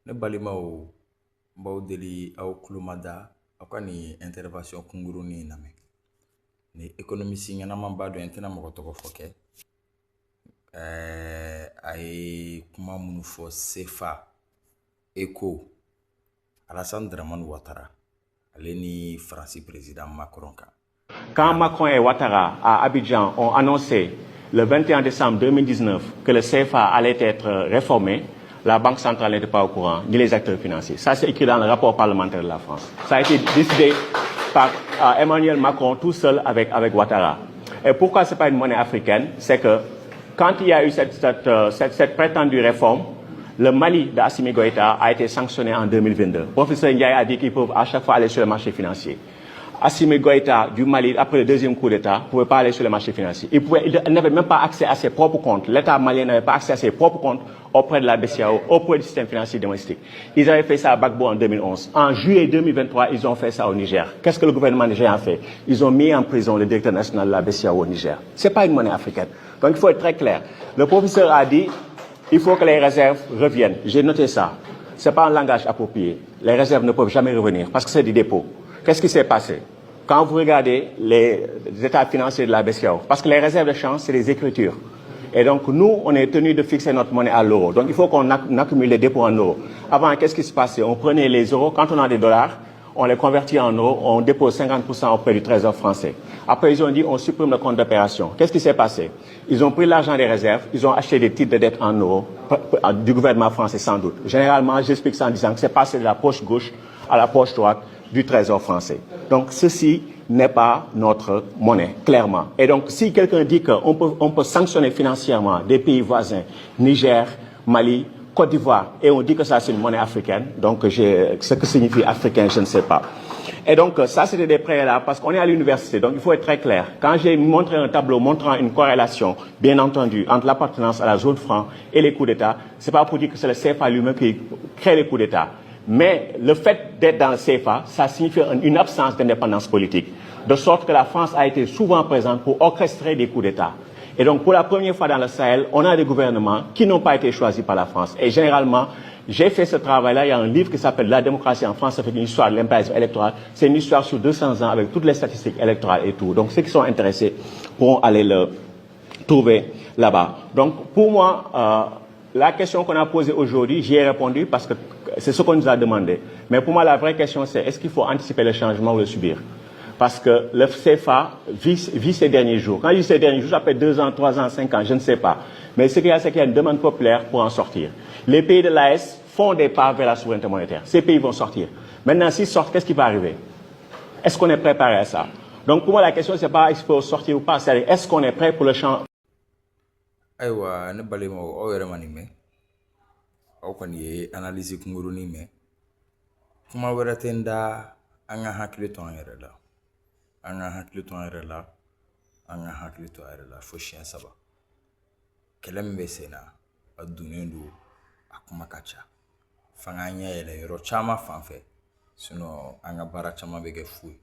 Ne balimaw m'baw deli aw kulumada aw ka ni intervention kungurunin lamɛn ni économiste ɲɛnaman ba dɔ n tɛna mɔgɔ tɔgɔ fɔ kɛ a ye kuma minnu fɔ CFA ECO Alassane Dramane Ouattara ale ni Faransi président Macron kan. Quand Macron et Ouattara à Abidjan ont annoncé le 21 décembre 2019 que le CFA allait être réformé, la Banque centrale n'était pas au courant, ni les acteurs financiers. Ça, c'est écrit dans le rapport parlementaire de la France. Ça a été décidé par Emmanuel Macron tout seul avec Ouattara. Et pourquoi ce n'est pas une monnaie africaine? C'est que quand il y a eu cette prétendue réforme, le Mali d'Assimi Goïta a été sanctionné en 2022. Le professeur Ndiaye a dit qu'ils peuvent à chaque fois aller sur le marché financier. Assimi Goïta du Mali, après le deuxième coup d'État, ne pouvait pas aller sur le marché financier. Il n'avait même pas accès à ses propres comptes. L'État malien n'avait pas accès à ses propres comptes auprès de la BCEAO, auprès du système financier domestique. Ils avaient fait ça à Gbagbo en 2011. En juillet 2023, ils ont fait ça au Niger. Qu'est-ce que le gouvernement nigérien a fait? Ils ont mis en prison le directeur national de la BCEAO au Niger. Ce n'est pas une monnaie africaine. Donc il faut être très clair. Le professeur a dit il faut que les réserves reviennent. J'ai noté ça. Ce n'est pas un langage approprié. Les réserves ne peuvent jamais revenir parce que c'est du dépôt. Qu'est-ce qui s'est passé? Quand vous regardez les états financiers de la BCEAO, parce que les réserves de change, c'est des écritures. Et donc, nous, on est tenu de fixer notre monnaie à l'euro. Donc, il faut qu'on accumule les dépôts en euros. Avant, qu'est-ce qui se passait? On prenait les euros, quand on a des dollars, on les convertit en euros, on dépose 50% auprès du trésor français. Après, ils ont dit, on supprime le compte d'opération. Qu'est-ce qui s'est passé? Ils ont pris l'argent des réserves, ils ont acheté des titres de dette en euros, du gouvernement français sans doute. Généralement, j'explique ça en disant que c'est passé de la poche gauche à la poche droite du trésor français. Donc, ceci n'est pas notre monnaie, clairement. Et donc, si quelqu'un dit qu'on peut sanctionner financièrement des pays voisins, Niger, Mali, Côte d'Ivoire, et on dit que ça c'est une monnaie africaine, donc ce que signifie africain, je ne sais pas. Et donc, ça c'était des préalables parce qu'on est à l'université, donc il faut être très clair. Quand j'ai montré un tableau montrant une corrélation, bien entendu, entre l'appartenance à la zone franc et les coups d'État, c'est pas pour dire que c'est le CFA lui-même qui crée les coups d'État. Mais le fait d'être dans le CFA, ça signifie une absence d'indépendance politique. De sorte que la France a été souvent présente pour orchestrer des coups d'État. Et donc, pour la première fois dans le Sahel, on a des gouvernements qui n'ont pas été choisis par la France. Et généralement, j'ai fait ce travail-là. Il y a un livre qui s'appelle La démocratie en France, ça fait une histoire de l'impérialisme électoral. C'est une histoire sur 200 ans avec toutes les statistiques électorales et tout. Donc, ceux qui sont intéressés pourront aller le trouver là-bas. Donc, pour moi, la question qu'on a posée aujourd'hui, j'y ai répondu parce que c'est ce qu'on nous a demandé. Mais pour moi, la vraie question, c'est est-ce qu'il faut anticiper le changement ou le subir? Parce que le CFA vit ces derniers jours. Quand je dis ces derniers jours, ça peut être 2 ans, 3 ans, 5 ans, je ne sais pas. Mais ce qu'il y a, c'est qu'il y a une demande populaire pour en sortir. Les pays de l'AES font des pas vers la souveraineté monétaire. Ces pays vont sortir. Maintenant, s'ils sortent, qu'est-ce qui va arriver? Est-ce qu'on est préparé à ça? Donc pour moi, la question, c'est pas est-ce qu'il faut sortir ou pas, c'est est-ce qu'on est prêt pour le changement? Ayiwa ne balimaw aw yɛrɛ ma nin mɛn aw kɔni ye analyse kungurunin mɛn kuma wɛrɛ tɛ n da an ka hakili to an yɛrɛ la an ka hakili to an yɛrɛ la an ka hakili to an yɛrɛ la fo siɲɛ 3 kɛlɛ min bɛ sen na a dunnen don a kuma ka ca fanga ɲɛ yɛlɛ yɔrɔ caman fan fɛ sinon an ka baara caman bɛ kɛ fu ye